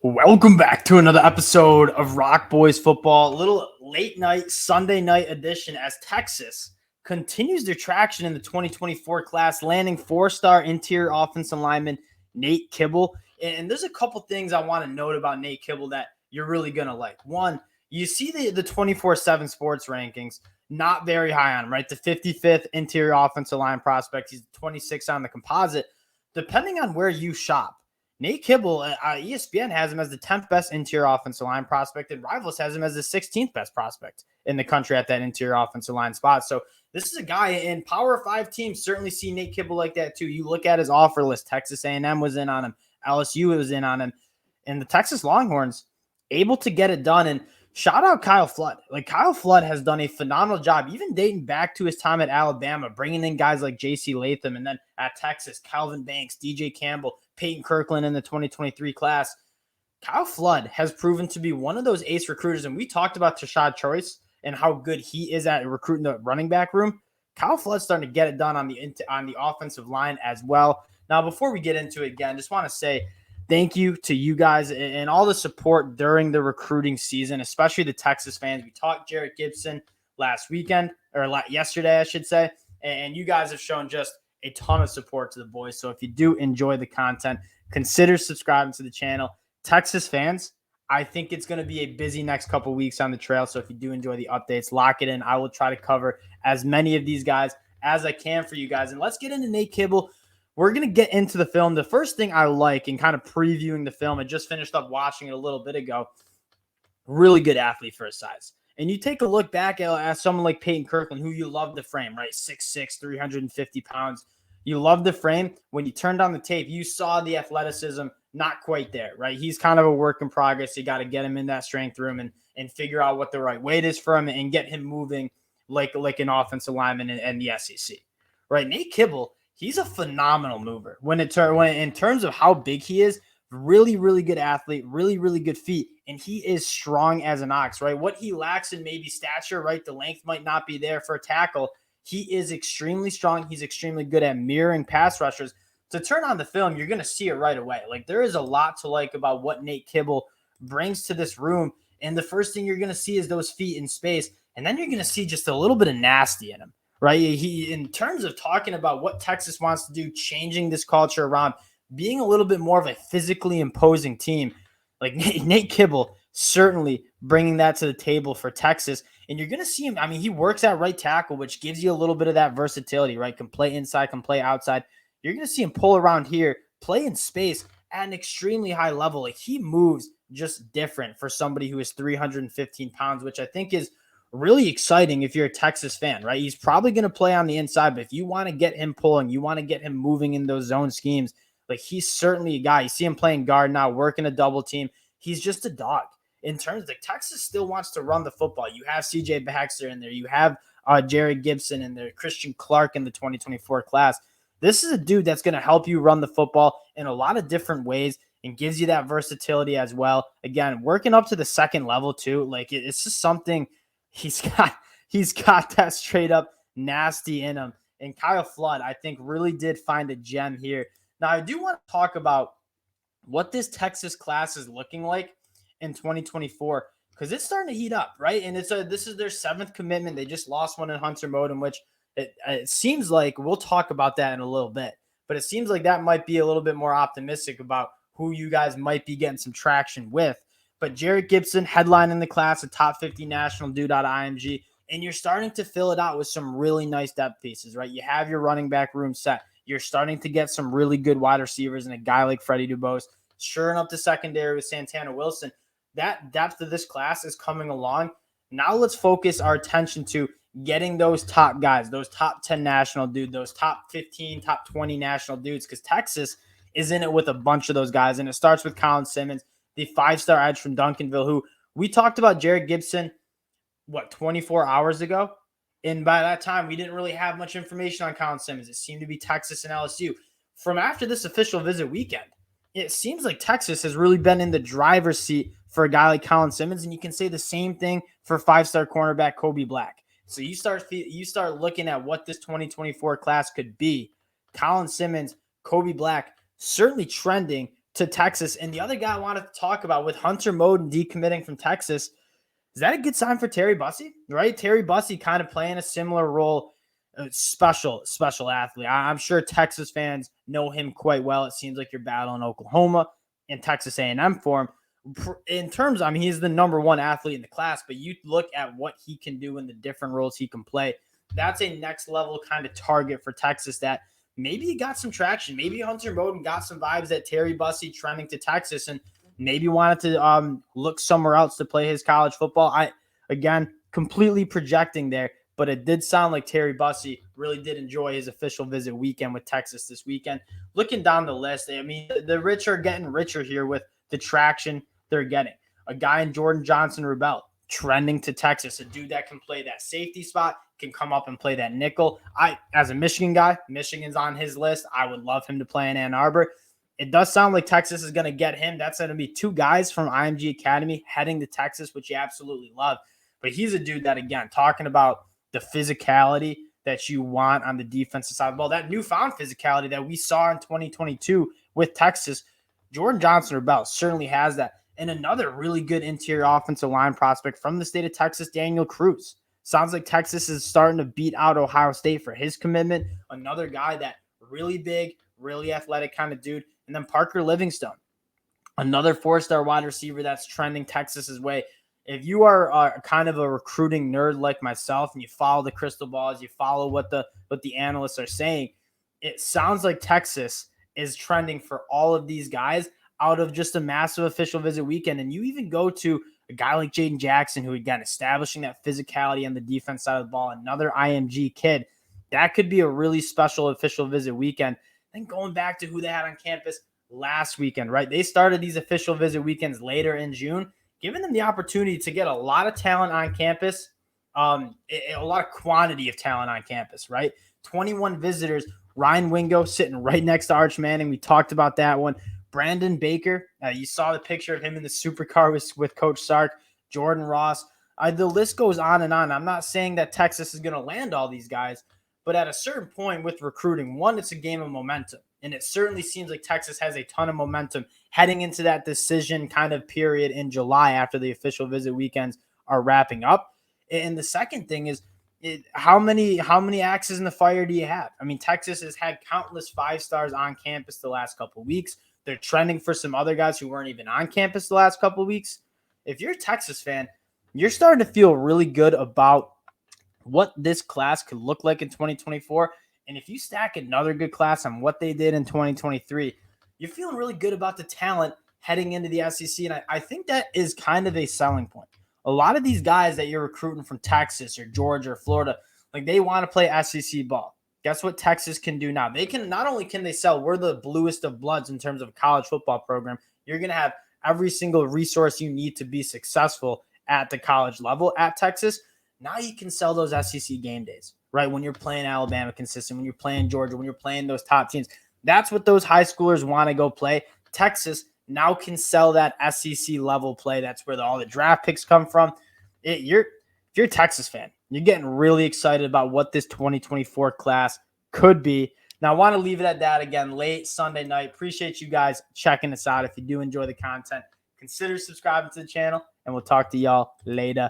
Welcome back to another episode of Rock Boys Football, a little late night, Sunday night edition as Texas continues their traction in the 2024 class, landing four-star interior offensive lineman Nate Kibble. And there's a couple things I want to note about Nate Kibble that you're really going to like. One, you see the 24/7 sports rankings, not very high on him, right? The 55th interior offensive line prospect. He's 26 on the composite. Depending on where you shop, Nate Kibble, ESPN has him as the 10th best interior offensive line prospect, and Rivals has him as the 16th best prospect in the country at that interior offensive line spot. So this is a guy in Power 5 teams certainly see Nate Kibble like that too. You look at his offer list, Texas A&M was in on him, LSU was in on him, and the Texas Longhorns able to get it done. And shout out Kyle Flood. Like Kyle Flood has done a phenomenal job, even dating back to his time at Alabama, bringing in guys like J.C. Latham, and then at Texas, Calvin Banks, DJ Campbell, Peyton Kirkland in the 2023 class. Kyle Flood has proven to be one of those ace recruiters, and we talked about Tashad Choice and how good he is at recruiting the running back room. Kyle Flood's starting to get it done on the offensive line as well. Now, before we get into it again, just want to say thank you to you guys and all the support during the recruiting season, especially the Texas fans. We talked Jarrett Gibson last weekend, or yesterday, I should say, and you guys have shown just a ton of support to the boys. So if you do enjoy the content, consider subscribing to the channel. Texas fans, I think it's going to be a busy next couple weeks on the trail. So if you do enjoy the updates, lock it in. I will try to cover as many of these guys as I can for you guys. And let's get into Nate Kibble. We're going to get into the film. The first thing I like in kind of previewing the film, I just finished up watching it a little bit ago. Really good athlete for his size. And you take a look back at someone like Peyton Kirkland, who you love the frame, right? 6'6", 350 pounds. You love the frame. When you turned on the tape, you saw the athleticism not quite there, right? He's kind of a work in progress. You got to get him in that strength room and figure out what the right weight is for him and get him moving like an offensive lineman in the SEC, right? Nate Kibble, he's a phenomenal mover. When in terms of how big he is, really, really good athlete, really, really good feet, and he is strong as an ox, right? What he lacks in maybe stature, right? The length might not be there for a tackle. He is extremely strong. He's extremely good at mirroring pass rushers. To turn on the film, you're going to see it right away. Like, there is a lot to like about what Nate Kibble brings to this room. And the first thing you're going to see is those feet in space. And then you're going to see just a little bit of nasty in him, right? He, in terms of talking about what Texas wants to do, changing this culture around, being a little bit more of a physically imposing team, like Nate Kibble certainly bringing that to the table for Texas. And you're going to see him. I mean, he works at right tackle, which gives you a little bit of that versatility, right? Can play inside, can play outside. You're going to see him pull around here, play in space at an extremely high level. Like, he moves just different for somebody who is 315 pounds, which I think is really exciting if you're a Texas fan, right? He's probably going to play on the inside, but if you want to get him pulling, you want to get him moving in those zone schemes, like, he's certainly a guy. You see him playing guard now, working a double team. He's just a dog. In terms of Texas still wants to run the football. You have CJ Baxter in there. You have Jared Gibson in there, Christian Clark in the 2024 class. This is a dude that's going to help you run the football in a lot of different ways and gives you that versatility as well. Again, working up to the second level too. Like, it's just something he's got that straight up nasty in him. And Kyle Flood, I think, really did find a gem here. Now, I do want to talk about what this Texas class is looking like in 2024, because it's starting to heat up, right? And this is their 7th commitment. They just lost one in Hunter Modem, which it seems like, we'll talk about that in a little bit, but it seems like that might be a little bit more optimistic about who you guys might be getting some traction with. But Jarrett Gibson, headlining the class, a top 50 national dude out of IMG, and you're starting to fill it out with some really nice depth pieces, right? You have your running back room set. You're starting to get some really good wide receivers and a guy like Freddie Dubose, shoring up the secondary with Santana Wilson. That depth of this class is coming along. Now let's focus our attention to getting those top guys, those top 10 national dudes, those top 15, top 20 national dudes, because Texas is in it with a bunch of those guys. And it starts with Colin Simmons, the 5-star edge from Duncanville, who we talked about Jared Gibson, 24 hours ago? And by that time, we didn't really have much information on Colin Simmons. It seemed to be Texas and LSU. From after this official visit weekend, it seems like Texas has really been in the driver's seat for a guy like Colin Simmons, and you can say the same thing for 5-star cornerback Kobe Black. So you start looking at what this 2024 class could be. Colin Simmons, Kobe Black, certainly trending to Texas. And the other guy I wanted to talk about with Hunter Moden decommitting from Texas, is that a good sign for Terry Bussey, right? Terry Bussey kind of playing a similar role, special athlete. I'm sure Texas fans know him quite well. It seems like you're battling Oklahoma and Texas A&M for him. In terms, I mean, he's the number one athlete in the class, but you look at what he can do in the different roles he can play. That's a next level kind of target for Texas that maybe he got some traction. Maybe Hunter Moden got some vibes that Terry Bussey trending to Texas and maybe wanted to look somewhere else to play his college football. Again, completely projecting there, but it did sound like Terry Bussey really did enjoy his official visit weekend with Texas this weekend. Looking down the list, I mean, the rich are getting richer here with the traction they're getting. A guy in Jordan Johnson-Rubel trending to Texas, a dude that can play that safety spot, can come up and play that nickel. As a Michigan guy, Michigan's on his list. I would love him to play in Ann Arbor. It does sound like Texas is going to get him. That's going to be two guys from IMG Academy heading to Texas, which you absolutely love. But he's a dude that, again, talking about the physicality that you want on the defensive side of the ball, that newfound physicality that we saw in 2022 with Texas, Jordan Johnson-Rubel certainly has that. And another really good interior offensive line prospect from the state of Texas, Daniel Cruz. Sounds like Texas is starting to beat out Ohio State for his commitment. Another guy that really big, really athletic kind of dude. And then Parker Livingstone, another four-star wide receiver that's trending Texas's way. If you are kind of a recruiting nerd like myself and you follow the crystal balls, you follow what the analysts are saying, it sounds like Texas is trending for all of these guys out of just a massive official visit weekend. And you even go to a guy like Jaden Jackson, who, again, establishing that physicality on the defense side of the ball, another IMG kid. That could be a really special official visit weekend. Then going back to who they had on campus last weekend, right? They started these official visit weekends later in June, giving them the opportunity to get a lot of talent on campus, a lot of quantity of talent on campus, right? 21 visitors. Ryan Wingo sitting right next to Arch Manning. We talked about that one. Brandon Baker, you saw the picture of him in the supercar with Coach Sark. Jordan Ross. The list goes on and on. I'm not saying that Texas is going to land all these guys, but at a certain point with recruiting, one, it's a game of momentum. And it certainly seems like Texas has a ton of momentum heading into that decision kind of period in July after the official visit weekends are wrapping up. And the second thing is, how many axes in the fire do you have? I mean, Texas has had countless 5-stars on campus the last couple of weeks. They're trending for some other guys who weren't even on campus the last couple of weeks. If you're a Texas fan, you're starting to feel really good about what this class could look like in 2024. And if you stack another good class on what they did in 2023, you're feeling really good about the talent heading into the SEC. And I think that is kind of a selling point. A lot of these guys that you're recruiting from Texas or Georgia or Florida, like, they want to play SEC ball. Guess what Texas can do now? They can, not only can they sell, we're the bluest of bloods in terms of a college football program. You're going to have every single resource you need to be successful at the college level at Texas. Now you can sell those SEC game days, right? When you're playing Alabama consistent, when you're playing Georgia, when you're playing those top teams, that's what those high schoolers want to go play. Texas now can sell that SEC level play. That's where all the draft picks come from. If you're a Texas fan, you're getting really excited about what this 2024 class could be. Now, I want to leave it at that. Again, late Sunday night. Appreciate you guys checking us out. If you do enjoy the content, consider subscribing to the channel, and we'll talk to y'all later.